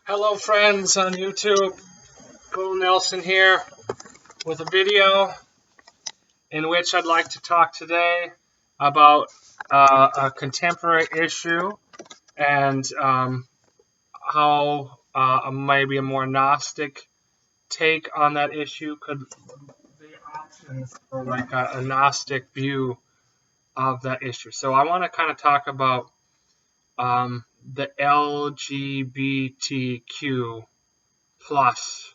Hello friends on YouTube, Bill Nelson here with a video in which I'd like to talk today about a contemporary issue and how maybe a more Gnostic take on that issue could be options for like a Gnostic view of that issue. So I want to kind of talk about the LGBTQ plus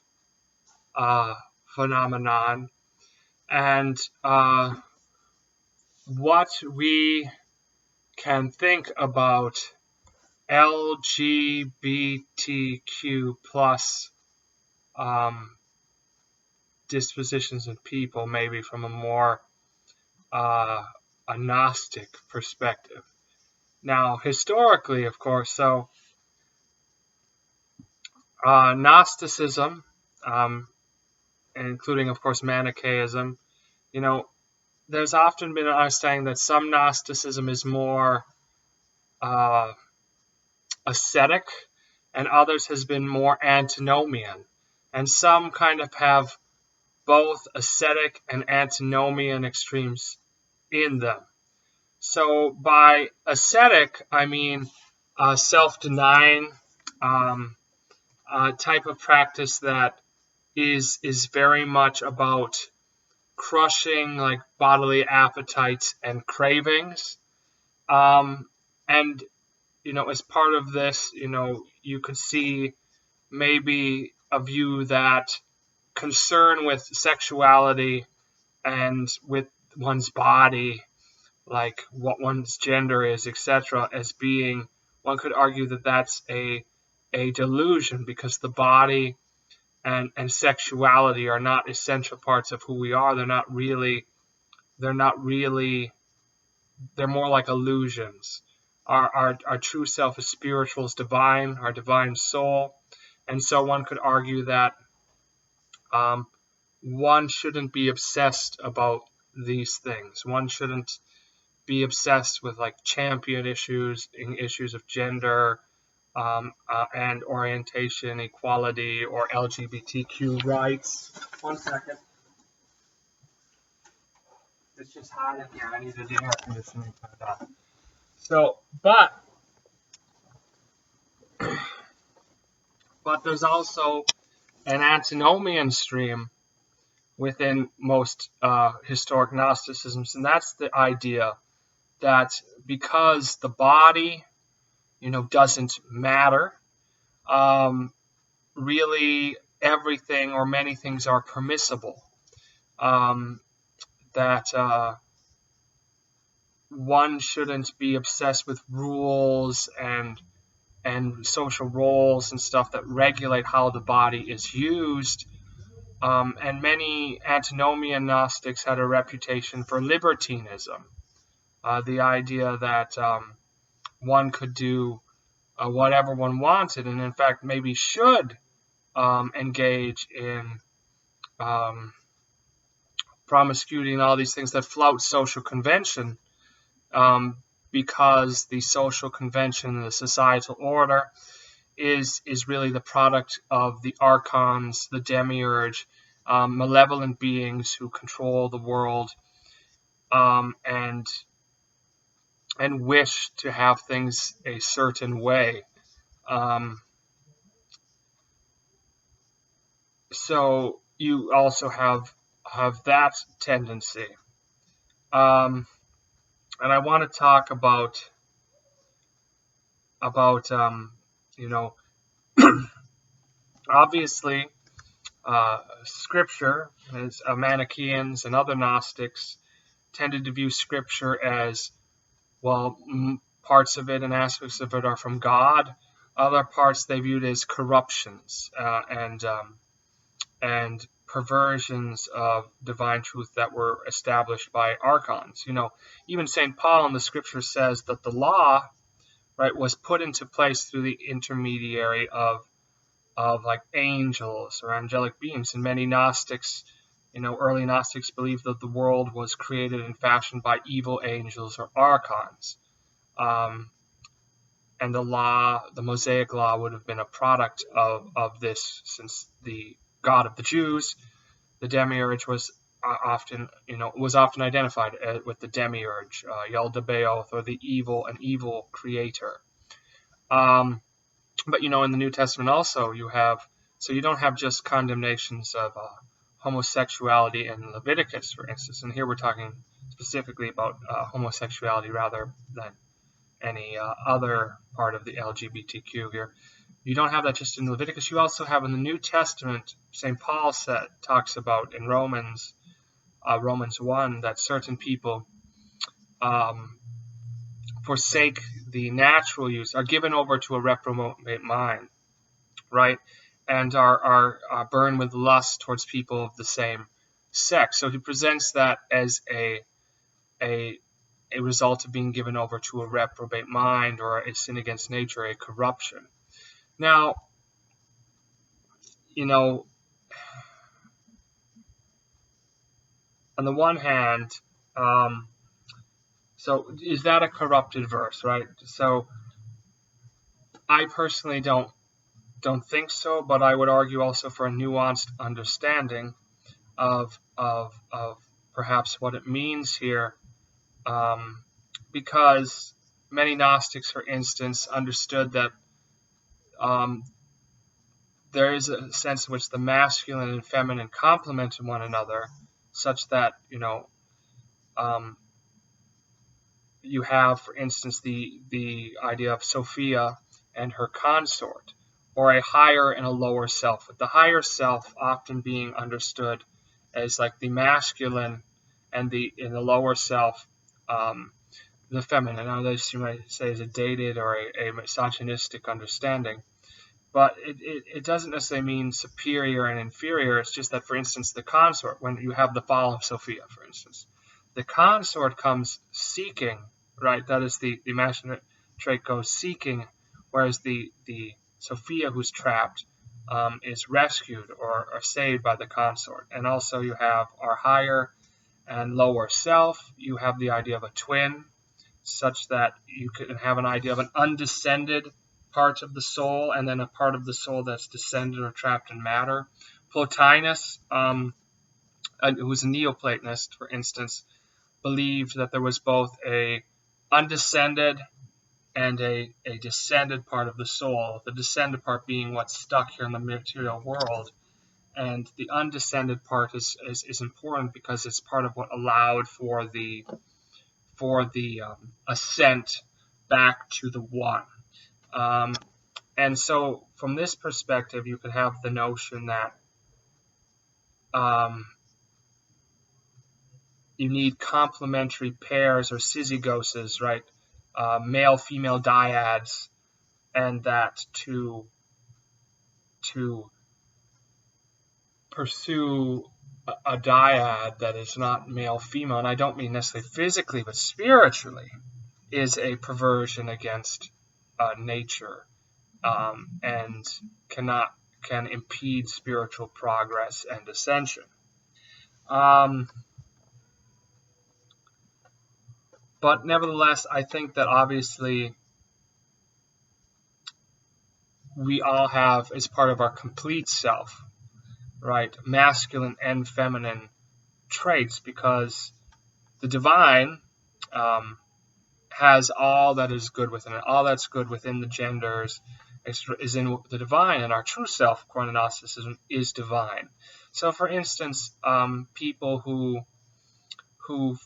phenomenon and what we can think about LGBTQ plus dispositions in people, maybe from a more a Gnostic perspective. Now, historically, of course, so Gnosticism, including, of course, Manichaeism, there's often been an understanding that some Gnosticism is more ascetic and others has been more antinomian. And some kind of have both ascetic and antinomian extremes in them. So by ascetic, I mean self-denying type of practice that is very much about crushing like bodily appetites and cravings. And as part of this, you could see maybe a view that concern with sexuality and with one's body, like what one's gender is, etc., as being, one could argue that that's a delusion, because the body and sexuality are not essential parts of who we are. They're more like illusions. Our true self is spiritual, is divine, our divine soul. And so one could argue that one shouldn't be obsessed about these things. One shouldn't be obsessed with like champion issues of gender and orientation, equality, or LGBTQ rights. One second. It's just hot in here. I need the air conditioning turned on. So, but there's also an antinomian stream within most historic Gnosticisms, and that's the idea that because the body, doesn't matter, really everything or many things are permissible. That one shouldn't be obsessed with rules and social roles and stuff that regulate how the body is used. And many antinomian Gnostics had a reputation for libertinism, the idea that one could do whatever one wanted, and in fact maybe should engage in promiscuity and all these things that flout social convention, because the social convention, the societal order, is really the product of the archons, the demiurge, malevolent beings who control the world and wish to have things a certain way. So you also have that tendency. And I want to talk about obviously Scripture, as Manichaeans and other Gnostics tended to view Scripture as, well, parts of it and aspects of it are from God. Other parts they viewed as corruptions and perversions of divine truth that were established by archons. Even St. Paul in the Scripture says that the law, right, was put into place through the intermediary of like angels or angelic beings. And many Gnostics, early Gnostics believed that the world was created and fashioned by evil angels or archons. and the law, the Mosaic law, would have been a product of this, since the God of the Jews, the demiurge, was often identified with the demiurge, Yaldabaoth, or an evil creator. But in the New Testament also you don't have just condemnations of homosexuality in Leviticus, for instance, and here we're talking specifically about homosexuality rather than any other part of the LGBTQ here. You don't have that just in Leviticus. You also have in the New Testament, St. Paul talks about in Romans 1, that certain people forsake the natural use, are given over to a reprobate mind, right? And are burned with lust towards people of the same sex. So he presents that as a result of being given over to a reprobate mind, or a sin against nature, a corruption. Now, on the one hand, so is that a corrupted verse, right? So I personally don't think so, but I would argue also for a nuanced understanding of perhaps what it means here, because many Gnostics, for instance, understood that there is a sense in which the masculine and feminine complement one another, such that you have, for instance, the idea of Sophia and her consort, or a higher and a lower self, with the higher self often being understood as like the masculine, and in the lower self, the feminine. Now, this you might say is a dated or a misogynistic understanding, but it doesn't necessarily mean superior and inferior. It's just that, for instance, the consort, when you have the fall of Sophia, for instance, the consort comes seeking, right? That is the masculine trait goes seeking, whereas the Sophia who's trapped is rescued or saved by the consort. And also you have our higher and lower self. You have the idea of a twin, such that you can have an idea of an undescended part of the soul, and then a part of the soul that's descended or trapped in matter. Plotinus, who was a Neoplatonist, for instance, believed that there was both a undescended and a descended part of the soul, the descended part being what's stuck here in the material world, and the undescended part is important because it's part of what allowed for the ascent back to the one. And so from this perspective, you could have the notion that you need complementary pairs or syzygoses, right? Male-female dyads, and that to pursue a dyad that is not male-female, and I don't mean necessarily physically, but spiritually, is a perversion against nature, and can impede spiritual progress and ascension. But nevertheless, I think that obviously we all have, as part of our complete self, right, masculine and feminine traits, because the divine has all that is good within it. All that's good within the genders is in the divine, and our true self, according to Gnosticism, is divine. So, for instance, people who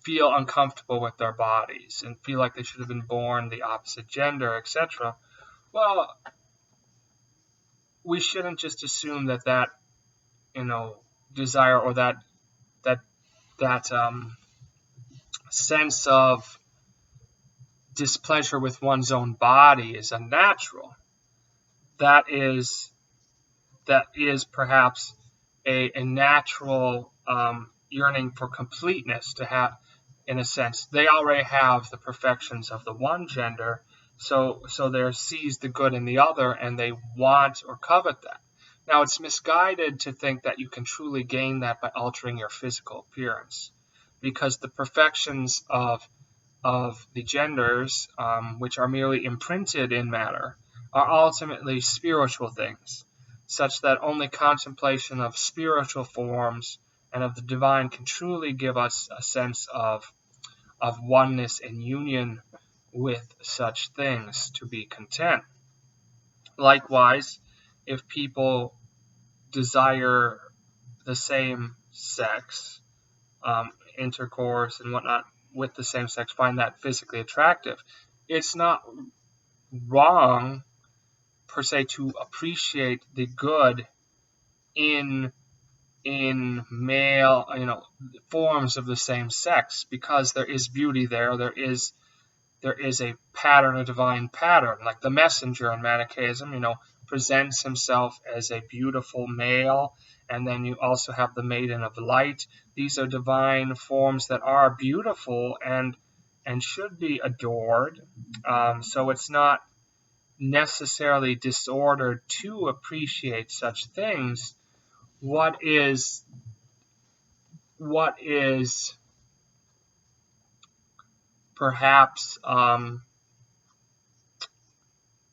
feel uncomfortable with their bodies and feel like they should have been born the opposite gender, etc. Well, we shouldn't just assume that desire or that sense of displeasure with one's own body is unnatural. That is perhaps a natural yearning for completeness to have, in a sense. They already have the perfections of the one gender, so they sees the good in the other, and they want or covet that. Now, it's misguided to think that you can truly gain that by altering your physical appearance, because the perfections of of the genders, which are merely imprinted in matter, are ultimately spiritual things, such that only contemplation of spiritual forms and of the divine can truly give us a sense of oneness and union with such things to be content. Likewise, if people desire the same sex, intercourse and whatnot with the same sex, find that physically attractive, it's not wrong per se to appreciate the good in male, forms of the same sex, because there is beauty there. There is a pattern, a divine pattern, like the messenger in Manichaeism, presents himself as a beautiful male, and then you also have the maiden of light. These are divine forms that are beautiful and should be adored. So it's not necessarily disordered to appreciate such things. What is perhaps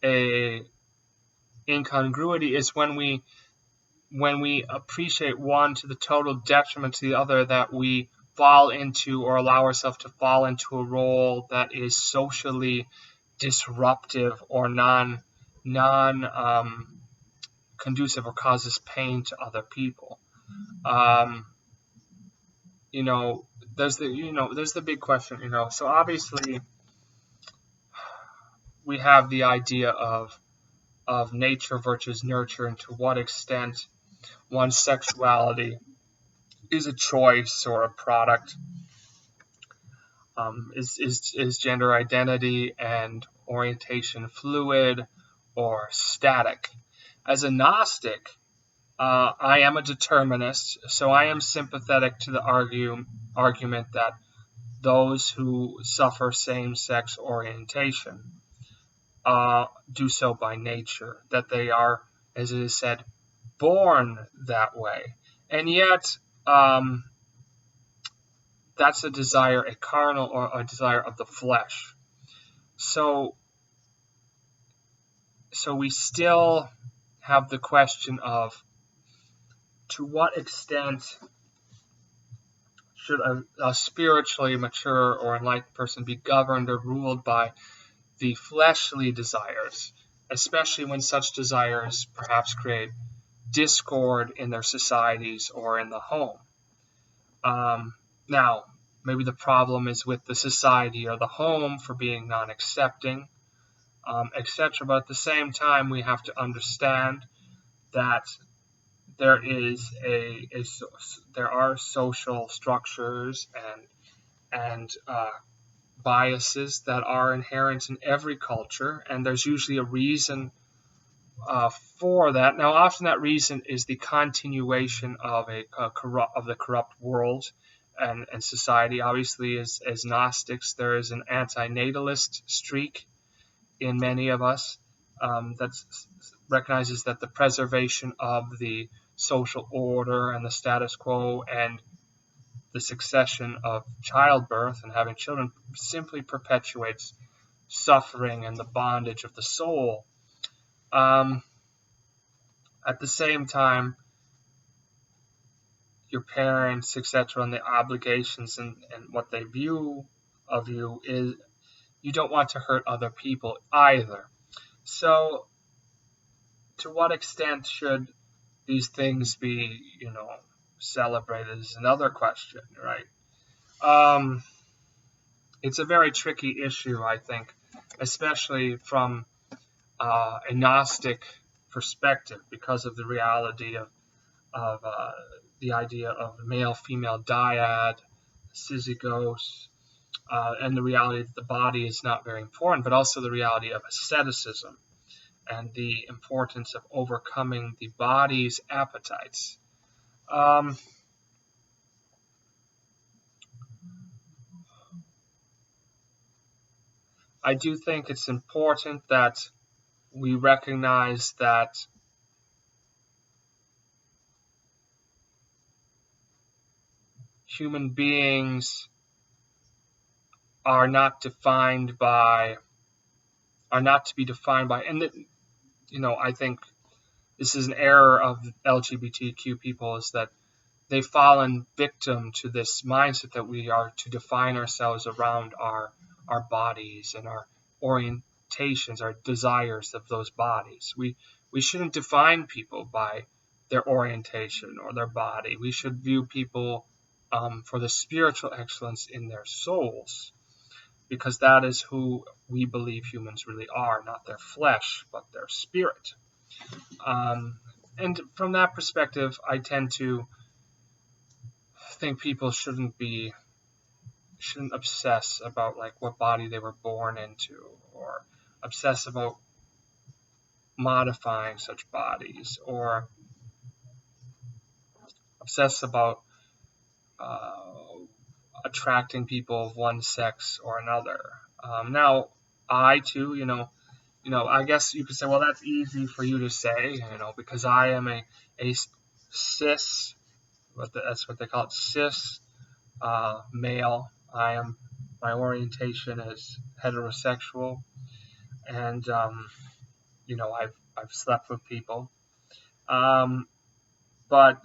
a incongruity is when we appreciate one to the total detriment to the other, that we fall into or allow ourselves to fall into a role that is socially disruptive or non conducive or causes pain to other people. There's the big question, so obviously we have the idea of nature versus nurture, and to what extent one's sexuality is a choice or a product. Is gender identity and orientation fluid or static? As a Gnostic, I am a determinist, so I am sympathetic to the argument that those who suffer same-sex orientation do so by nature, that they are, as it is said, born that way. And yet, that's a desire, a carnal or a desire of the flesh. So we still have the question of, to what extent should a spiritually mature or enlightened person be governed or ruled by the fleshly desires, especially when such desires perhaps create discord in their societies or in the home. Now, maybe the problem is with the society or the home for being non-accepting, etc. But at the same time, we have to understand that there are social structures and biases that are inherent in every culture, and there's usually a reason for that. Now, often that reason is the continuation of the corrupt world and society. Obviously, as Gnostics, there is an antinatalist streak in many of us that recognizes that the preservation of the social order and the status quo and the succession of childbirth and having children simply perpetuates suffering and the bondage of the soul. At the same time, your parents, etc., and the obligations and what they view of you is, you don't want to hurt other people either. So, to what extent should these things be, celebrated is another question, right? It's a very tricky issue, I think, especially from a Gnostic perspective, because of the reality of the idea of male-female dyad, syzygos, and the reality that the body is not very important, but also the reality of asceticism and the importance of overcoming the body's appetites. I do think it's important that we recognize that human beings are not defined by, and I think this is an error of LGBTQ people, is that they've fallen victim to this mindset that we are to define ourselves around our bodies and our orientations, our desires of those bodies. We shouldn't define people by their orientation or their body. We should view people for the spiritual excellence in their souls, because that is who we believe humans really are, not their flesh, but their spirit. And from that perspective, I tend to think people shouldn't obsess about like what body they were born into, or obsess about modifying such bodies, or obsess about attracting people of one sex or another. Now, I too, I guess you could say, well, that's easy for you to say, because I am a cis, that's what they call it, cis male. My orientation is heterosexual, and I've slept with people, but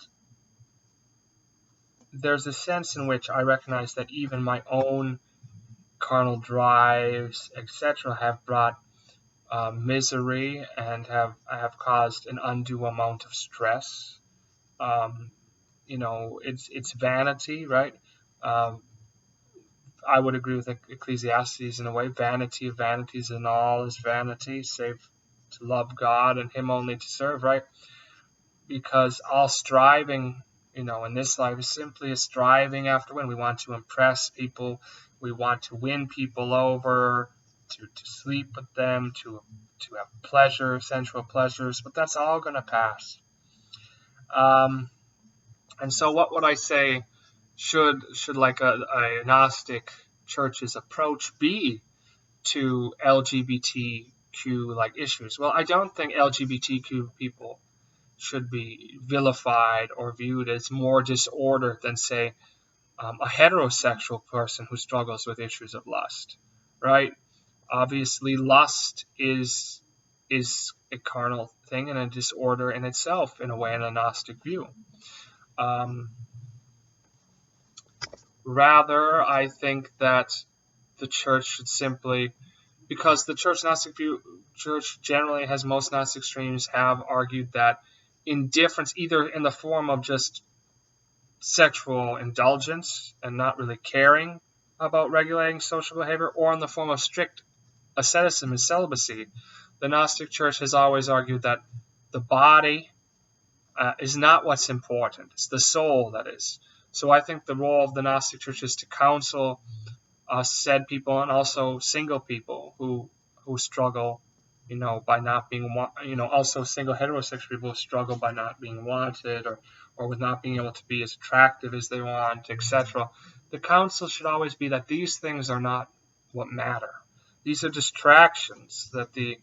there's a sense in which I recognize that even my own carnal drives, etc., have brought misery and have caused an undue amount of stress. It's vanity, right? I would agree with Ecclesiastes in a way. Vanity of vanities, and all is vanity, save to love God and Him only to serve, right? Because all striving, in this life is simply a striving after win. We want to impress people. We want to win people over, to sleep with them, to have pleasure, sensual pleasures, but that's all going to pass. And so what would I say should like a Gnostic church's approach be to LGBTQ like issues? Well, I don't think LGBTQ people should be vilified or viewed as more disordered than, say, a heterosexual person who struggles with issues of lust, right? Obviously, lust is a carnal thing and a disorder in itself, in a way, in a Gnostic view. Rather, I think that the church should simply, because the church generally, has most Gnostic streams have argued that indifference, either in the form of just sexual indulgence and not really caring about regulating social behavior, or in the form of strict asceticism and celibacy, the Gnostic church has always argued that the body is not what's important. It's the soul that is. So I think the role of the Gnostic church is to counsel said people, and also single people who struggle, by not being, also single heterosexual people who struggle by not being wanted, or with not being able to be as attractive as they want, etc. The counsel should always be that these things are not what matter. These are distractions that the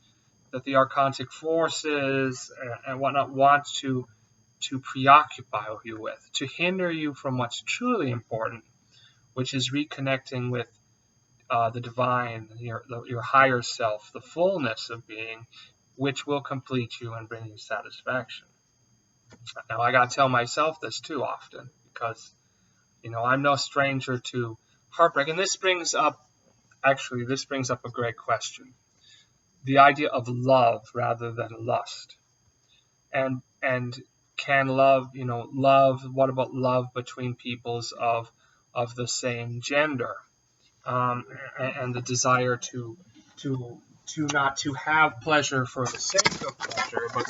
archontic forces and whatnot want to preoccupy you with, to hinder you from what's truly important, which is reconnecting with the divine, your higher self, the fullness of being, which will complete you and bring you satisfaction. Now, I got to tell myself this too often, because, I'm no stranger to heartbreak. And this brings up a great question. The idea of love rather than lust. And can love, what about love between peoples of the same gender? And the desire to not to have pleasure for the sake of pleasure, but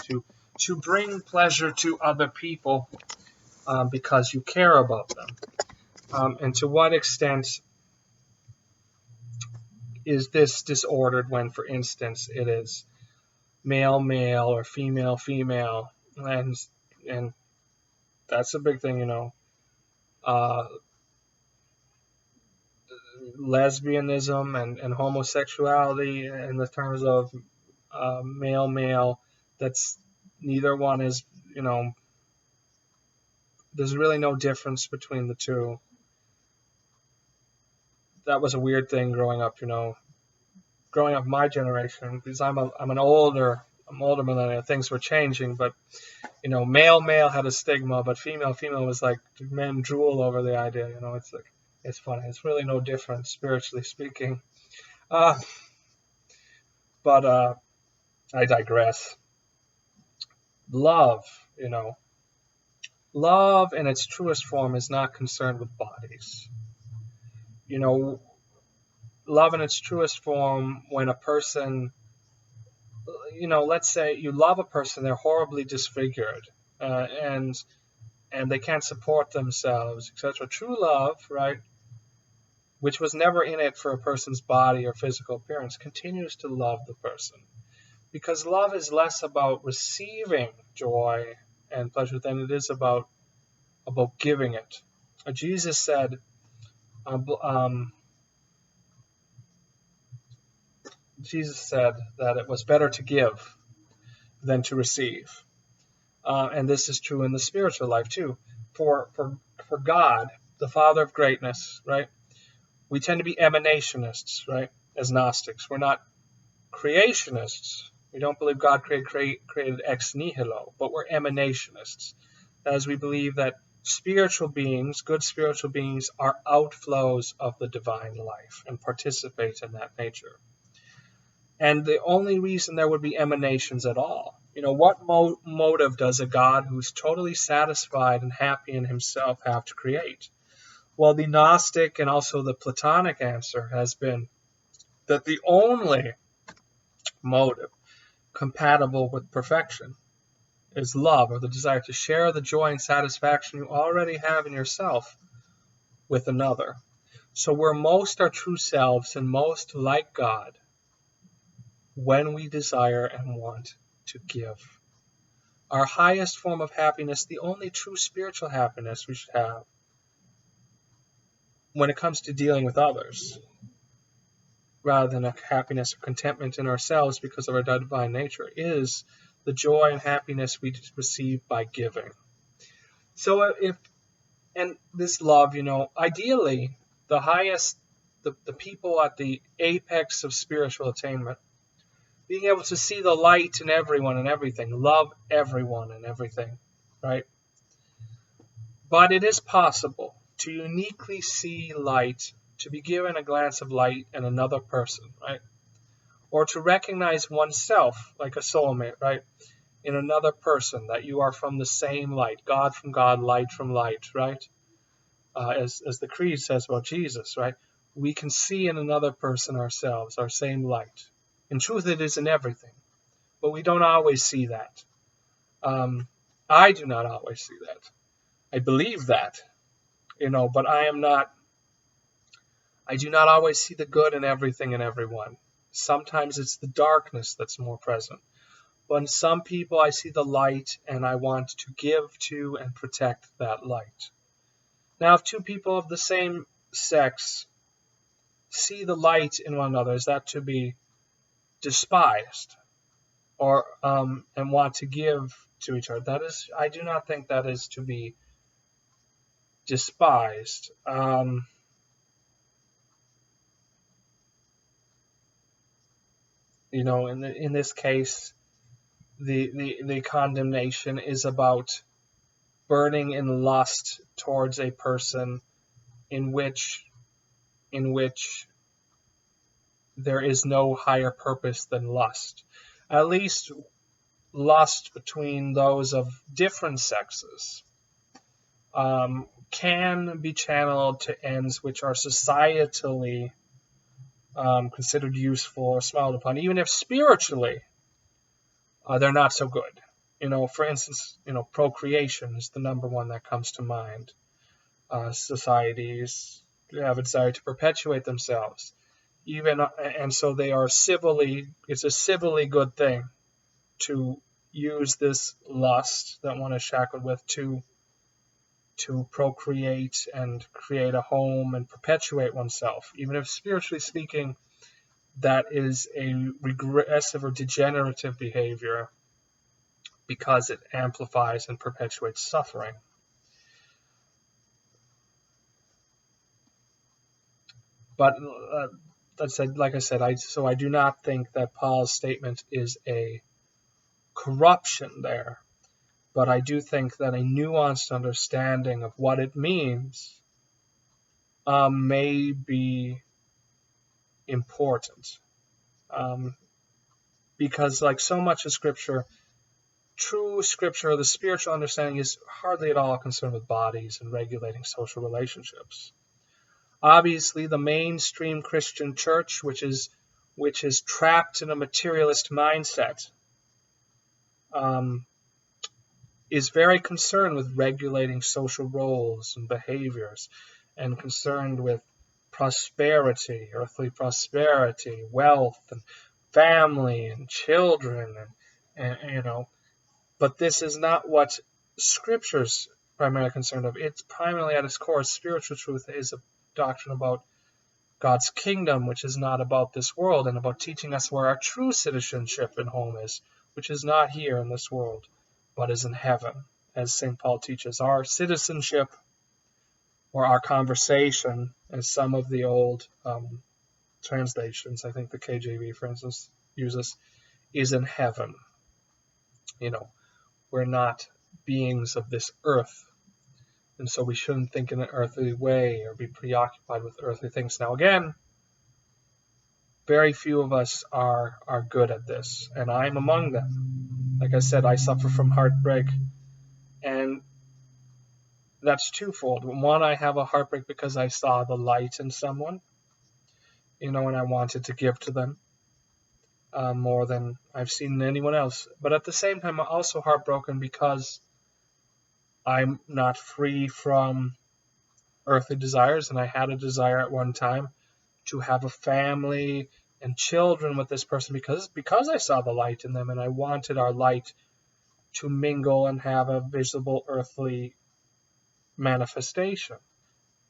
to bring pleasure to other people because you care about them. And to what extent is this disordered when, for instance, it is male male or female female, and that's a big thing, lesbianism and homosexuality in the terms of male male. That's neither one is, there's really no difference between the two. that was a weird thing growing up, growing up my generation, because I'm an older millennial. Things were changing, but male had a stigma, but female was like men drool over the idea. It's like, it's funny. It's really no different spiritually speaking. But I digress. Love, love in its truest form is not concerned with bodies. Love in its truest form, when a person, let's say you love a person, they're horribly disfigured, and they can't support themselves, etc. True love, right, which was never in it for a person's body or physical appearance, continues to love the person. Because love is less about receiving joy and pleasure than it is about giving it. Jesus said, that it was better to give than to receive. And this is true in the spiritual life too. For God, the Father of greatness, right? We tend to be emanationists, right? As Gnostics. We're not creationists. We don't believe God created ex nihilo, but we're emanationists. As we believe that spiritual beings, good spiritual beings, are outflows of the divine life and participate in that nature. And the only reason there would be emanations at all, what motive does a God who's totally satisfied and happy in himself have to create? Well, the Gnostic and also the Platonic answer has been that the only motive compatible with perfection is love, or the desire to share the joy and satisfaction you already have in yourself with another. So we're most our true selves and most like God when we desire and want to give. Our highest form of happiness, the only true spiritual happiness we should have when it comes to dealing with others, rather than a happiness or contentment in ourselves because of our divine nature, is the joy and happiness we receive by giving. So and this love, ideally, the highest, the people at the apex of spiritual attainment, being able to see the light in everyone and everything, love everyone and everything, right? But it is possible to uniquely see light, to be given a glance of light in another person, right? Or to recognize oneself like a soulmate, right? In another person, that you are from the same light, God from God, light from light, right? As the Creed says about Jesus, right? We can see in another person ourselves, our same light. In truth, it is in everything, but we don't always see that. I do not always see that. I believe that, but I do not always see the good in everything and everyone. Sometimes it's the darkness that's more present. But in some people, I see the light, and I want to give to and protect that light. Now, if two people of the same sex see the light in one another, is that to be despised, or and want to give to each other? I do not think that is to be despised. In this case, the condemnation is about burning in lust towards a person in which there is no higher purpose than lust. At least lust between those of different sexes can be channeled to ends which are societally considered useful or smiled upon, even if spiritually they're not so good. For instance, procreation is the number one that comes to mind. Societies have a desire to perpetuate themselves, and so they are it's a civilly good thing to use this lust that one is shackled with to procreate and create a home and perpetuate oneself, even if spiritually speaking that is a regressive or degenerative behavior, because it amplifies and perpetuates suffering. But like I said, I do not think that Paul's statement is a corruption there, but I do think that a nuanced understanding of what it means may be important, because like so much of Scripture, true Scripture, the spiritual understanding is hardly at all concerned with bodies and regulating social relationships. Obviously, the mainstream Christian church, which is trapped in a materialist mindset, is very concerned with regulating social roles and behaviors, and concerned with prosperity, earthly prosperity, wealth, and family, and children, and But this is not what Scripture's primarily concerned of. It's primarily at its core, spiritual truth is a doctrine about God's kingdom, which is not about this world, and about teaching us where our true citizenship and home is, which is not here in this world, but is in heaven. As St. Paul teaches, our citizenship, or our conversation, as some of the old translations, I think the KJV, for instance, uses, is in heaven. We're not beings of this earth, and so we shouldn't think in an earthly way or be preoccupied with earthly things. Now, again, very few of us are good at this, and I'm among them. Like I said, I suffer from heartbreak, and that's twofold. One, I have a heartbreak because I saw the light in someone, and I wanted to give to them more than I've seen in anyone else. But at the same time, I'm also heartbroken because I'm not free from earthly desires, and I had a desire at one time to have a family and children with this person because I saw the light in them, and I wanted our light to mingle and have a visible earthly manifestation,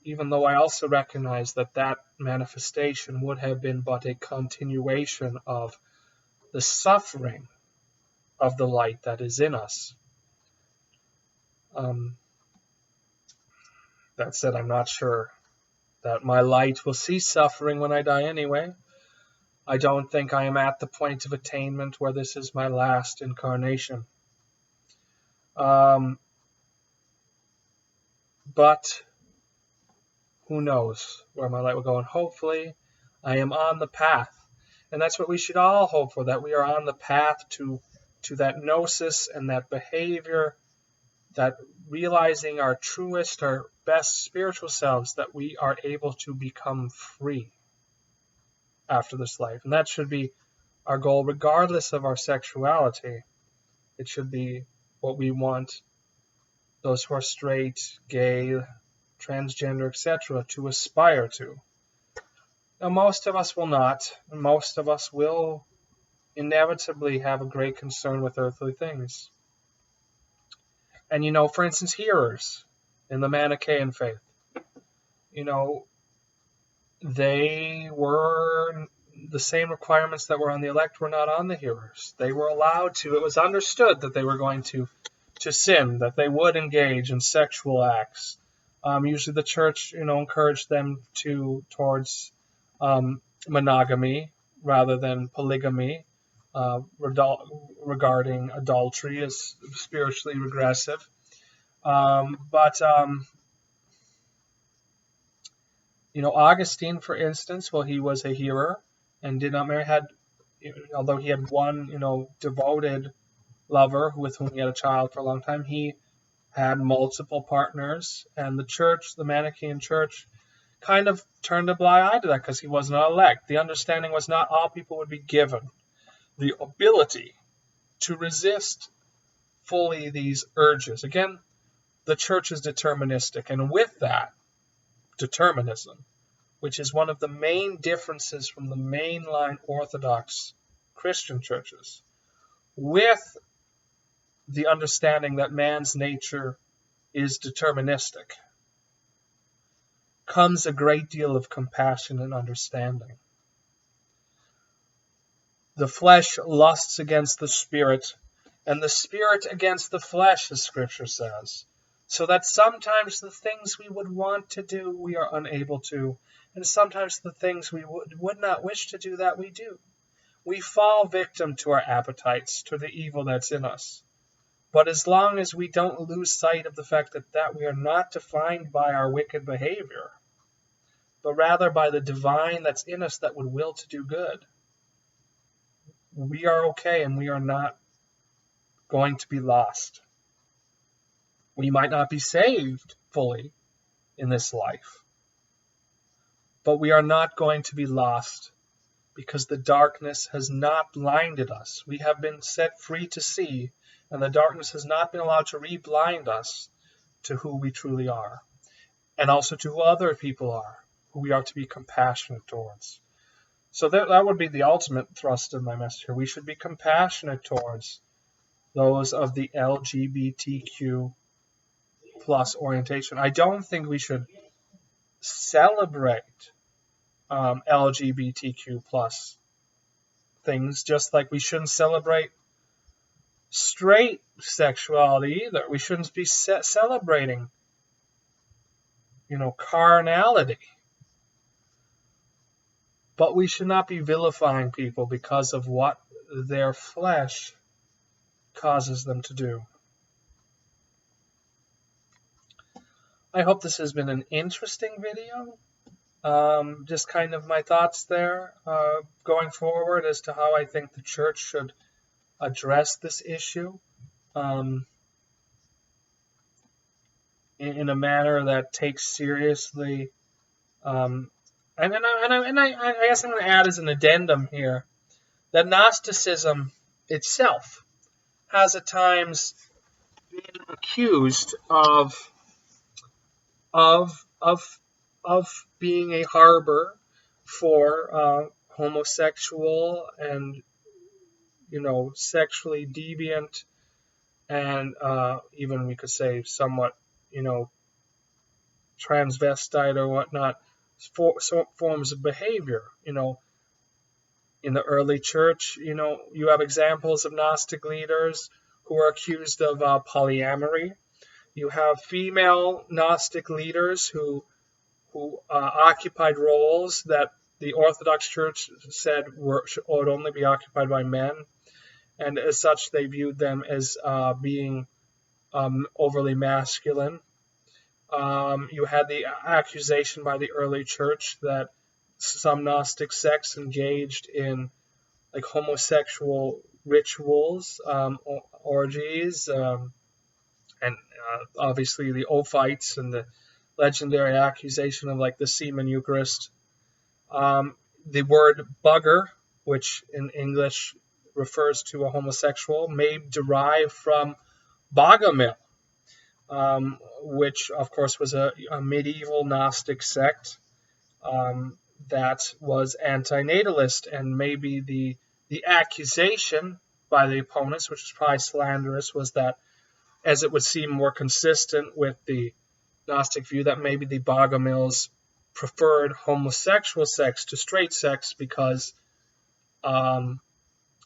even though I also recognize that manifestation would have been but a continuation of the suffering of the light that is in us. That said, I'm not sure that my light will cease suffering when I die anyway. I don't think I am at the point of attainment where this is my last incarnation. But who knows where my light will go, and hopefully I am on the path. And that's what we should all hope for, that we are on the path to that gnosis and that behavior, that realizing our truest, our best spiritual selves, that we are able to become free after this life. And that should be our goal, regardless of our sexuality. It should be what we want those who are straight, gay, transgender, etc., to aspire to. Now, most of us will not, and most of us will inevitably have a great concern with earthly things. And, for instance, hearers in the Manichaean faith, they were the same requirements that were on the elect were not on the hearers. They were allowed to, it was understood that they were going to sin, that they would engage in sexual acts. Usually the church, encouraged them towards monogamy rather than polygamy, regarding adultery as spiritually regressive. Augustine, for instance, he was a hearer and did not marry, although he had one, devoted lover with whom he had a child for a long time, he had multiple partners, and the church, the Manichaean church, kind of turned a blind eye to that because he was not elect. The understanding was not all people would be given the ability to resist fully these urges. Again, the church is deterministic, and with that, determinism, which is one of the main differences from the mainline Orthodox Christian churches, with the understanding that man's nature is deterministic, comes a great deal of compassion and understanding. The flesh lusts against the spirit, and the spirit against the flesh, as Scripture says, so that sometimes the things we would want to do, we are unable to, And sometimes the things we would not wish to do, that we do. We fall victim to our appetites, to the evil that's in us. But as long as we don't lose sight of the fact that we are not defined by our wicked behavior, but rather by the divine that's in us that would will to do good, we are okay and we are not going to be lost. We might not be saved fully in this life, but we are not going to be lost because the darkness has not blinded us. We have been set free to see, and the darkness has not been allowed to re-blind us to who we truly are, and also to who other people are, who we are to be compassionate towards. So that would be the ultimate thrust of my message here. We should be compassionate towards those of the LGBTQ plus orientation. I don't think we should celebrate LGBTQ plus things, just like we shouldn't celebrate straight sexuality either. We shouldn't be celebrating, carnality. But we should not be vilifying people because of what their flesh causes them to do. I hope this has been an interesting video. Just kind of my thoughts there going forward as to how I think the church should address this issue in a manner that takes seriously. And I guess I'm going to add as an addendum here that Gnosticism itself has at times been accused of being a harbor for homosexual and sexually deviant and even we could say somewhat transvestite or whatnot forms of behavior. In the early church, you have examples of Gnostic leaders who are accused of polyamory. You have female Gnostic leaders who occupied roles that the Orthodox Church said would only be occupied by men, and as such they viewed them as being overly masculine. You had the accusation by the early church that some Gnostic sects engaged in like homosexual rituals, orgies, and obviously the Ophites and the legendary accusation of like the semen Eucharist. The word bugger, which in English refers to a homosexual, may derive from Bogomil, which of course was a medieval Gnostic sect that was antinatalist, and maybe the accusation by the opponents, which was probably slanderous, was that as it would seem more consistent with the Gnostic view that maybe the Bogomils preferred homosexual sex to straight sex because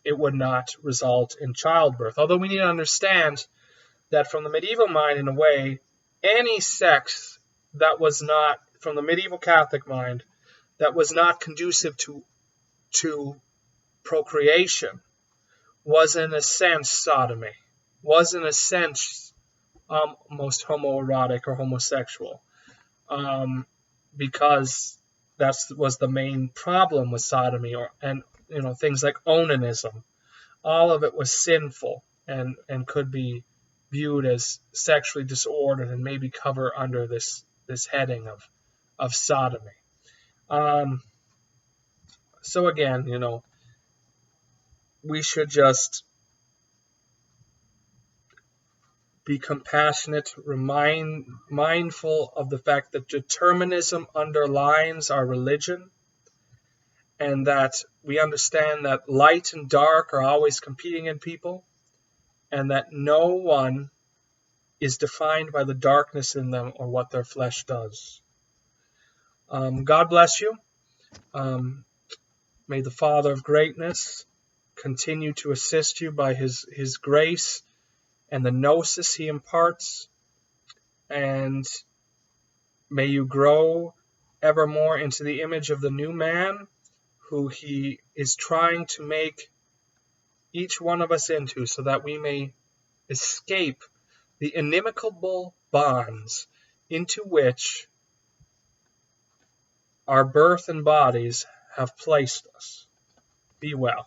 it would not result in childbirth. Although we need to understand that from the medieval mind, in a way, any sex that was not, from the medieval Catholic mind, that was not conducive to procreation was in a sense sodomy, was in a sense most homoerotic or homosexual, because that was the main problem with sodomy, and things like onanism. All of it was sinful and could be viewed as sexually disordered and maybe cover under this heading of sodomy. So again, we should just be compassionate, mindful of the fact that determinism underlines our religion, and that we understand that light and dark are always competing in people, and that no one is defined by the darkness in them or what their flesh does. God bless you. May the Father of greatness continue to assist you by his grace and the gnosis he imparts, and may you grow evermore into the image of the new man who he is trying to make each one of us into, so that we may escape the inimical bonds into which our birth and bodies have placed us. Be well.